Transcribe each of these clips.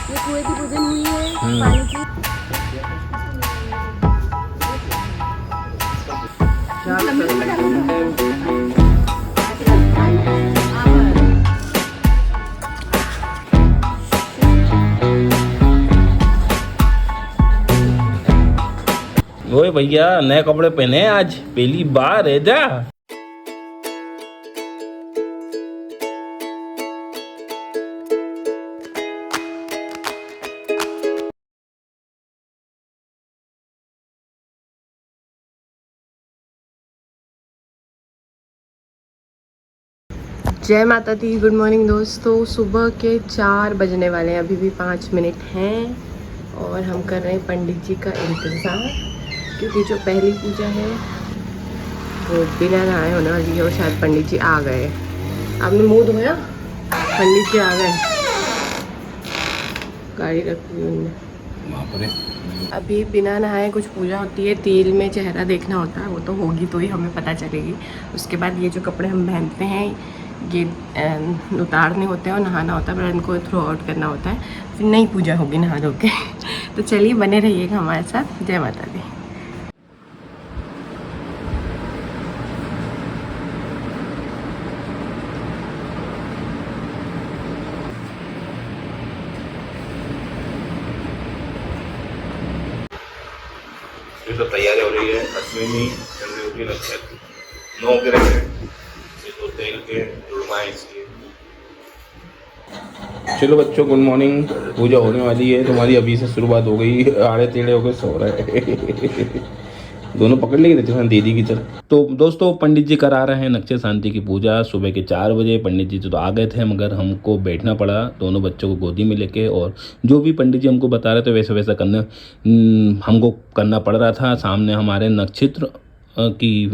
ये कुएं की पूजन हुई है पानी की। ओए भैया नए कपड़े पहने हैं आज पहली बार है जा। जय माता दी। गुड मॉर्निंग दोस्तों। सुबह के 4 बजने वाले हैं, अभी भी 5 मिनट हैं और हम कर रहे हैं पंडित जी का इंतज़ार, क्योंकि जो पहली पूजा है वो बिना नहाए होने वाली है और शायद पंडित जी आ गए। आपने मुंह धोया? पंडित जी आ गए, गाड़ी रख दी उन्होंने। अभी बिना नहाए कुछ पूजा होती है, तेल में चेहरा देखना होता है, वो तो होगी तो ही हमें पता चलेगी। उसके बाद ये जो कपड़े हम पहनते हैं ये उतारने होते हैं और नहाना होता है, पर इनको थ्रो आउट करना होता है, फिर नई पूजा होगी नहा धो के। तो चलिए बने रहिएगा हमारे साथ। जय माता दी। ये सब तैयारी हो रही है। अश्विनी रेवती नक्षत्र 9 ग्रह है, ये तो तेल के जुड़वाएं इसके। चलो बच्चों गुड मॉर्निंग। पूजा होने वाली है तुम्हारी, अभी से शुरुआत हो गई। आड़े टेढ़े होकर सो रहे हैं दोनों पकड़ लेंगे नक्षत्र दीदी की तरह। तो दोस्तों पंडित जी करा रहे हैं नक्षत्र शांति की पूजा। सुबह के 4 बजे पंडित जी तो आ गए थे, मगर हमको बैठना पड़ा दोनों बच्चों को गोदी में लेके, और जो भी पंडित जी हमको बता रहे थे वैसा वैसा हमको करना पड़ रहा था। सामने हमारे नक्षत्र की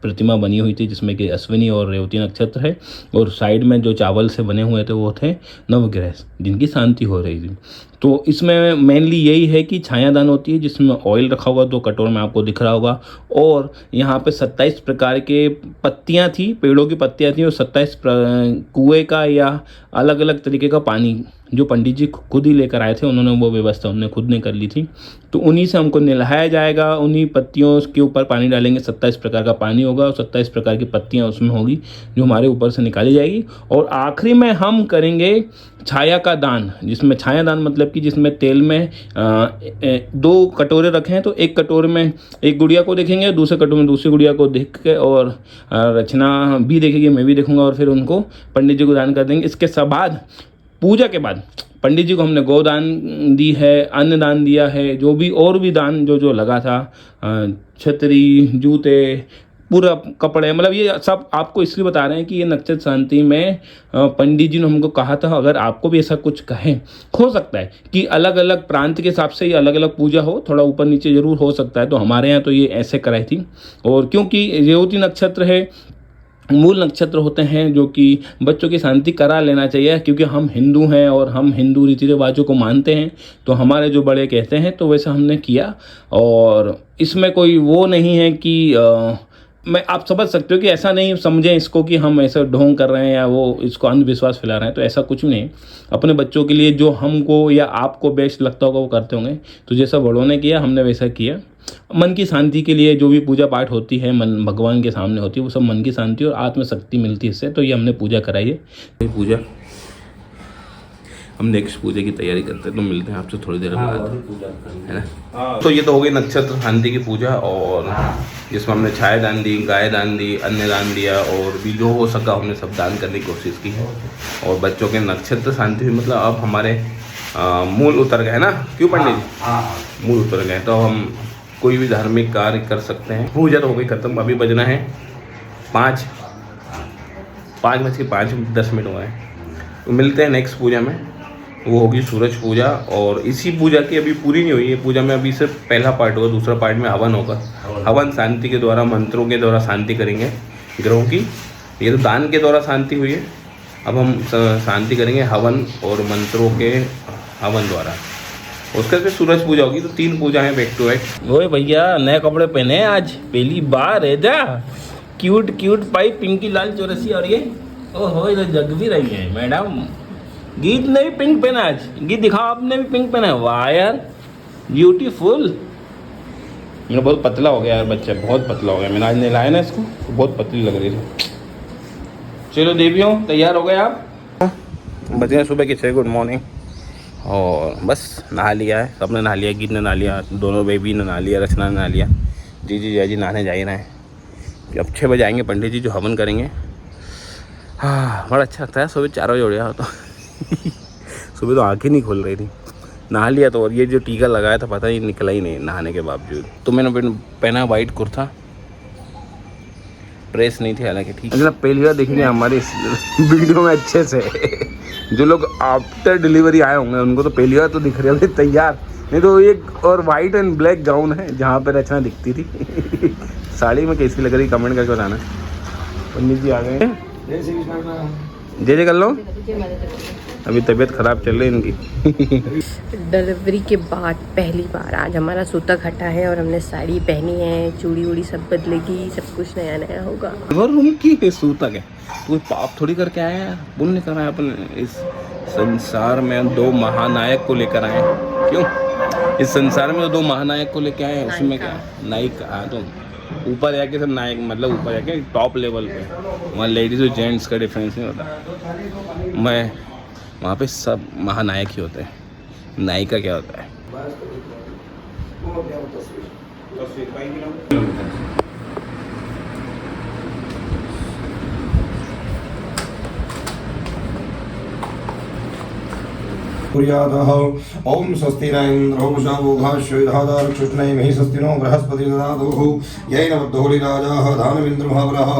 प्रतिमा बनी हुई थी जिसमें कि अश्विनी और रेवती नक्षत्र है, और साइड में जो चावल से बने हुए थे वो थे नवग्रह जिनकी शांति हो रही थी। तो इसमें मेनली यही है कि छायादान होती है जिसमें ऑयल रखा हुआ 2 कटोरे में आपको दिख रहा होगा, और यहाँ पे 27 प्रकार के पत्तियाँ थी, पेड़ों की पत्तियाँ थी, और 27 कुएँ का या अलग अलग तरीके का पानी जो पंडित जी खुद ही लेकर आए थे, उन्होंने वो व्यवस्था उन्होंने खुद ने कर ली थी। तो उन्हीं से हमको नहलाया जाएगा, उन्हीं पत्तियों के ऊपर पानी डालेंगे। 27 प्रकार का पानी होगा और 27 प्रकार की पत्तियाँ उसमें होगी जो हमारे ऊपर से निकाली जाएगी। और आखिरी में हम करेंगे छाया का दान, जिसमें छाया दान मतलब कि जिसमें तेल में 2 कटोरे रखे हैं, तो एक कटोरे में एक गुड़िया को देखेंगे, दूसरे कटोरे में दूसरी गुड़िया को देख के, और रचना भी देखेगी, मैं भी देखूंगा, और फिर उनको पंडित जी को दान कर देंगे। इसके बाद पूजा के बाद पंडित जी को हमने गोदान दी है, अन्न दान दिया है, जो भी और भी दान जो जो लगा था, छतरी, जूते, पूरा कपड़े, मतलब ये सब आपको इसलिए बता रहे हैं कि ये नक्षत्र शांति में पंडित जी ने हमको कहा था। अगर आपको भी ऐसा कुछ कहें, हो सकता है कि अलग अलग प्रांत के हिसाब से ये अलग अलग पूजा हो, थोड़ा ऊपर नीचे जरूर हो सकता है। तो हमारे यहाँ तो ये ऐसे कराई थी, और क्योंकि रेवती नक्षत्र है, मूल नक्षत्र होते हैं जो कि बच्चों की शांति करा लेना चाहिए, क्योंकि हम हिंदू हैं और हम हिंदू रीति रिवाजों को मानते हैं। तो हमारे जो बड़े कहते हैं तो वैसा हमने किया, और इसमें कोई वो नहीं है कि मैं आप समझ सकते हो कि ऐसा नहीं समझें इसको कि हम ऐसा ढोंग कर रहे हैं या वो इसको अंधविश्वास फैला रहे हैं। तो ऐसा कुछ नहीं। अपने बच्चों के लिए जो हमको या आपको बेस्ट लगता होगा वो करते होंगे। तो जैसा बड़ों ने किया हमने वैसा किया। मन की शांति के लिए जो भी पूजा पाठ होती है, मन भगवान के सामने होती है, वो सब मन की शांति और आत्मशक्ति मिलती है इससे। तो ये हमने पूजा कराई है। पूजा हम नेक्स्ट पूजा की तैयारी करते हैं, तो मिलते हैं आपसे थोड़ी देर बाद, है ना। तो ये तो हो गई नक्षत्र शांति की पूजा, और जिसमें हमने छाया दान दी, गाय दान दी, अन्न दान दिया, और भी जो हो सका हमने सब दान करने की कोशिश की है। और बच्चों के नक्षत्र शांति हुई, मतलब अब हमारे मूल उतर गए ना, क्यों पंडित जी? मूल उतर गए, तो हम कोई भी धार्मिक कार्य कर सकते हैं। पूजा तो हो गई खत्म, अभी बजना है 5:05 हुआ है। तो मिलते हैं नेक्स्ट पूजा में, वो होगी सूरज पूजा। और इसी पूजा की अभी पूरी नहीं हुई है, पूजा में अभी सिर्फ पहला पार्ट होगा, दूसरा पार्ट में हवन होगा। हवन शांति के द्वारा, मंत्रों के द्वारा शांति करेंगे ग्रहों की। ये तो दान के द्वारा शांति हुई है, अब हम शांति करेंगे हवन और मंत्रों के हवन द्वारा। उसके बाद सूरज पूजा होगी। तो 3 पूजा है बैक टू बैक। ओए भैया नए कपड़े पहने हैं आज पहली बार है जा। क्यूट क्यूट पाई पिंकी लाल चौरसी, और ये ओहो ये तो जग भी रही है मैडम। गीत ने भी पिंक पहना आज। गीत दिखाओ, आपने भी पिंक पहना है। वाह यार, ब्यूटीफुल। मेरा बहुत पतला हो गया यार बच्चा, बहुत पतला हो गया। मैंने आज नहलाया ना इसको तो बहुत पतली लग रही थी। चलो देवियों, तैयार हो गए आप? बजे सुबह के 6। Good morning. और बस नहा लिया है, सबने नहा लिया। गीत ने नहा लिया, दोनों बेबी ने नहा लिया, रचना ने नहा लिया। जी जय जी नहाने जा ही रहे हैं। अब 6 बजे आएंगे पंडित जी जो हवन करेंगे। हाँ, बड़ा अच्छा लगता है सुबह 4 बजे उठ जाओ तो। सुबह तो आँखें नहीं खोल रही थी। नहा लिया तो, और ये जो टीका लगाया था पता ही निकला ही नहीं नहाने के बावजूद। तो मैंने पहना वाइट कुर्ता, प्रेस नहीं थी हालांकि, ठीक है। पहली बार देखेंगे हमारी इस वीडियो में अच्छे से। जो लोग आफ्टर डिलीवरी आए होंगे उनको तो पहली बार तो दिख रही है तैयार, नहीं तो एक और वाइट एंड ब्लैक गाउन है जहाँ पर रचना दिखती थी। साड़ी में कैसी लग रही कमेंट करके बताना। पंडित जी आ गए, जय जय कर लो। अभी तबीयत खराब चल रही है इनकी। डिलीवरी के बाद पहली बार आज हमारा सूतक हटा है और हमने साड़ी पहनी है, चूड़ी उड़ी सब बदलेगी, सब कुछ नया नया होगा। और उनकी सूतक है, कोई पाप थोड़ी करके आए हैं, पुण्य कर आए अपन। इस संसार में 2 महानायक को लेकर आए। क्यों? इस संसार में 2 महानायक को लेकर आए हैं। उसमें क्या नायिका, तो ऊपर जाके सब नायक, मतलब ऊपर जाके टॉप लेवल पे। वहाँ लेडीज और जेंट्स का डिफरेंस नहीं होता। मैं वहाँ पे सब महानायक ही होते हैं। नायिका क्या होता है? ओम स्वस्ति न इंद्रो वृषभोघाश्वेधादारक्षुष्णे महि स्वस्तिनो बृहस्पति ददातुः येन बद्धोली राजाः दानवेन्द्रमहाबलः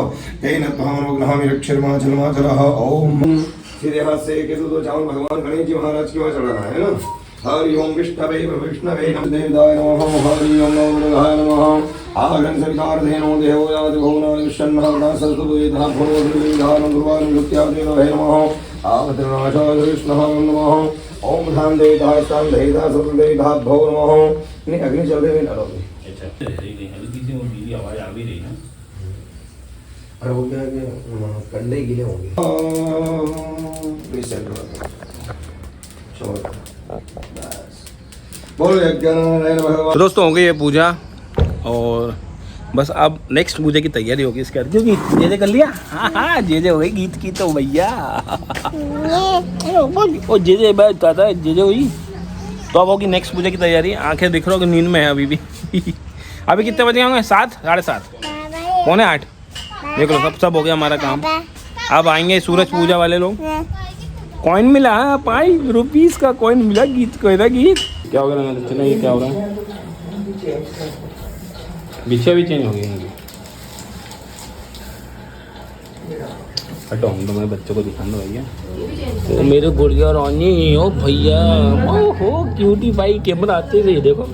तेन त्वामनुग्रहामि रक्षिर्माचलमाचलः। ओम सीधे हाथ से केतु तो चावल भगवान गणेश जी महाराज की ओर चढ़ाना है ना। हरि ओम विष्णवे विष्णवे देवदाय नमः। हरि ओम नमो बुद्धाय नमः। आगन सवितार्धेनो देवो याति भुवनानि विश्वन्नः सरस्वतीतः भुवनोर्विधानं गुरुवान् नित्यादेव हे नमः। आवतनाशाय कृष्णः नमः। ओम धाम देवता स्थान देवता सब देवता भो नमः। नहीं अग्नि चल रही है ना। अच्छा, हल्की सी मेरी आवाज आ भी रही है। अरे वो क्या है, कंडे गीले होंगे। तो दोस्तों हो गई है पूजा, और बस अब नेक्स्ट पूजा की तैयारी होगी इसके बाद। क्योंकि जे कर लिया, हाँ हाँ जे हो गई गीत की तो भैया। ओ जे बात था जे हुई तो अब होगी नेक्स्ट पूजा की तैयारी। आंखें दिख रहा हो कि नींद में है अभी भी। अभी कितने बजे होंगे? 7, 7:30, 7:45। देख लो सब हो गया हमारा काम। अब आएंगे सूरज पूजा वाले लोग। कॉइन मिला, 5 रुपीस का कॉइन मिला। गीत को गीत क्या हो गया? चलो ये क्या हो रहा है? बिछिया भी चेंज हो गई इनकी। हटो, हम तो मेरे बच्चों को दिखाना भैया। तो मेरे गुड़िया रानी, ओ भैया, ओ हो क्यूटी भाई कैमरा आते थे देखो।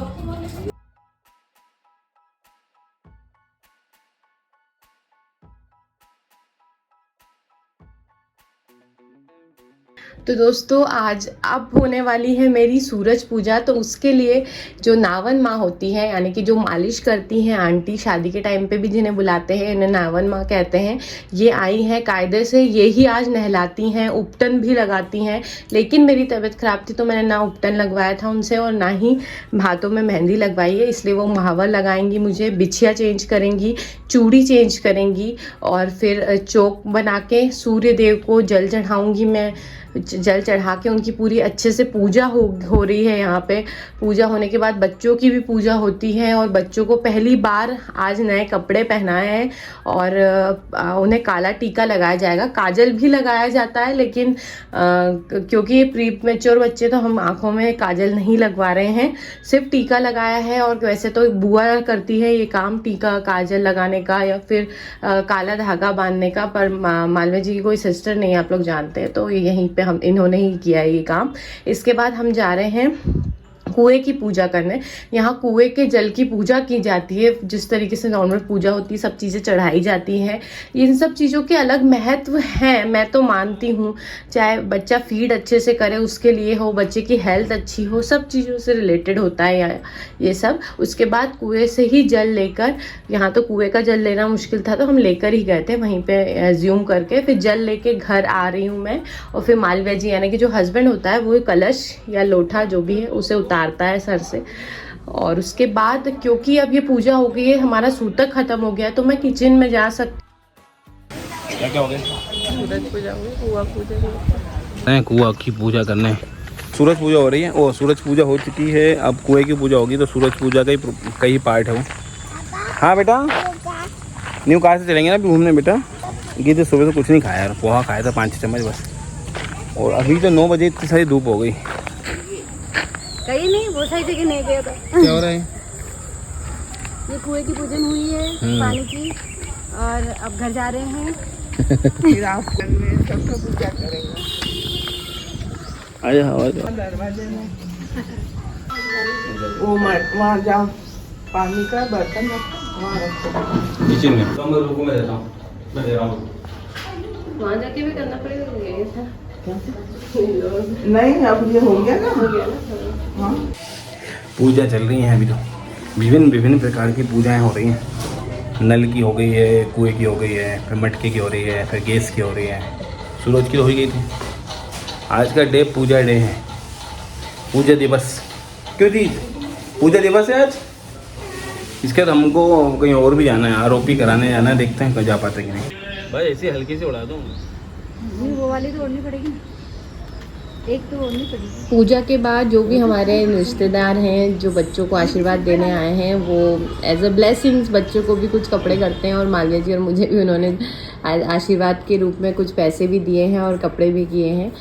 तो दोस्तों आज अब होने वाली है मेरी सूरज पूजा। तो उसके लिए जो नावन माँ होती है, यानी कि जो मालिश करती हैं आंटी, शादी के टाइम पे भी जिन्हें बुलाते हैं इन्हें नावन माँ कहते हैं, ये आई हैं कायदे से। ये ही आज नहलाती हैं, उपटन भी लगाती हैं। लेकिन मेरी तबीयत ख़राब थी तो मैंने ना उपटन लगवाया था उनसे और ना ही हाथों में मेहंदी लगवाई है, इसलिए वो महावर लगाएंगी मुझे, बिछिया चेंज करेंगी, चूड़ी चेंज करेंगी, और फिर चौक बना के सूर्य देव को जल चढ़ाऊँगी मैं। जल चढ़ा के उनकी पूरी अच्छे से पूजा हो रही है यहाँ पे। पूजा होने के बाद बच्चों की भी पूजा होती है, और बच्चों को पहली बार आज नए कपड़े पहनाए हैं और उन्हें काला टीका लगाया जाएगा। काजल भी लगाया जाता है, लेकिन क्योंकि ये प्री मैच्योर बच्चे तो हम आँखों में काजल नहीं लगवा रहे हैं, सिर्फ टीका लगाया है। और वैसे तो बुआ करती है ये काम, टीका काजल लगाने का या फिर काला धागा बांधने का, पर मालवी जी की कोई सिस्टर नहीं है, आप लोग जानते हैं, तो यहीं पे हम इन्होंने ही किया है ये काम। इसके बाद हम जा रहे हैं कुएं की पूजा करने। यहाँ कुएं के जल की पूजा की जाती है, जिस तरीके से नॉर्मल पूजा होती है, सब चीज़ें चढ़ाई जाती हैं। इन सब चीज़ों के अलग महत्व हैं, मैं तो मानती हूँ। चाहे बच्चा फीड अच्छे से करे उसके लिए हो, बच्चे की हेल्थ अच्छी हो, सब चीज़ों से रिलेटेड होता है ये सब। उसके बाद कुएं से ही जल लेकर, यहाँ तो कुएं का जल लेना मुश्किल था तो हम लेकर ही गए थे वहीं पे एज्यूम करके। फिर जल लेके घर आ रही हूँ मैं, और फिर मालव्य जी यानी कि जो हस्बैंड होता है वो कलश या लोटा जो भी है उसे उतारता है सर से। और उसके बाद क्योंकि अब ये पूजा हो गई है, हमारा सूतक खत्म हो गया है, तो मैं किचन में जा सकती। क्या क्या हो गया? सूरज पूजा हो गई, कुआं पूजा, कुआं की पूजा करने। सूरज पूजा हो रही है, ओ सूरज पूजा हो चुकी है, अब कुएं की पूजा होगी, तो सूरज पूजा का ही कई पार्ट है वो। हाँ बेटा, न्यू कार से चलेंगे ना अभी घूमने बेटा। ये तो सुबह से कुछ नहीं खाया यार, पोहा खाया था 5-6 चम्मच बस, और अभी तो 9 बजे इतनी सारी धूप हो गई। कहीं नहीं, वो साइड से नहीं गया था। क्या हो रहा है? ये कुएं की पूजन हुई है पानी की, और अब घर जा रहे हैं। फिर आप सबका पूजा करेंगे। आजा दरवाजे में वो वहाँ जाओ, पानी का बर्तन वहाँ रखो किचन में। तो मैं रुको, मैं देता हूँ, मैं दे रहा हूँ। वहाँ जाके भी करना पड़ेगा, यही था नहीं, अब ये हो गया ना। हो गया ना। हाँ, पूजा चल रही है अभी तो, विभिन्न प्रकार की पूजाएं हो रही हैं। नल की हो गई है, कुएं की हो गई है, फिर मटके की हो रही है, फिर गैस की हो रही है, सूरज की तो हो ही गई थी। आज का डे पूजा डे है, पूजा दिवस। क्यों थी पूजा दिवस है आज? इसके बाद हमको कहीं और भी जाना है, आरोपी कराने जाना है, देखते हैं कब जा पाते कि नहीं। भाई ऐसे हल्की से उड़ा दूँ। वो वाली तो ओढ़नी पड़ेगी, एक तो ओढ़नी पड़ेगी। पूजा के बाद जो भी हमारे रिश्तेदार हैं जो बच्चों को आशीर्वाद देने आए हैं, वो एज अ ब्लेसिंग्स बच्चों को भी कुछ कपड़े करते हैं, और मालव्य जी और मुझे भी उन्होंने आशीर्वाद के रूप में कुछ पैसे भी दिए हैं और कपड़े भी किए हैं।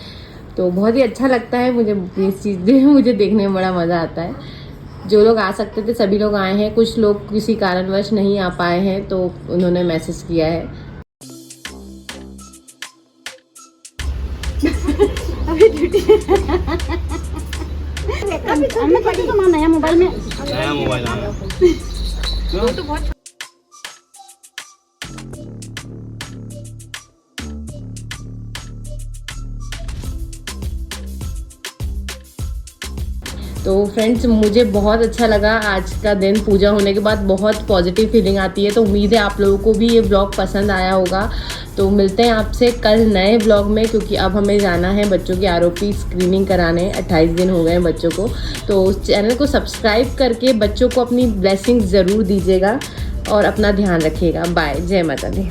तो बहुत ही अच्छा लगता है मुझे, ये चीज़ें मुझे देखने में बड़ा मज़ा आता है। जो लोग आ सकते थे सभी लोग आए हैं, कुछ लोग किसी कारणवश नहीं आ पाए हैं तो उन्होंने मैसेज किया है। हमने पढ़ी तो नया मोबाइल में, नया मोबाइल आया। तो बहुत तो फ्रेंड्स, मुझे बहुत अच्छा लगा आज का दिन। पूजा होने के बाद बहुत पॉजिटिव फीलिंग आती है, तो उम्मीद है आप लोगों को भी ये ब्लॉग पसंद आया होगा। तो मिलते हैं आपसे कल नए ब्लॉग में, क्योंकि अब हमें जाना है बच्चों की आरओपी स्क्रीनिंग कराने। 28 दिन हो गए हैं बच्चों को, तो उस चैनल को सब्सक्राइब करके बच्चों को अपनी ब्लेसिंग्स ज़रूर दीजिएगा और अपना ध्यान रखिएगा। बाय, जय माता दी।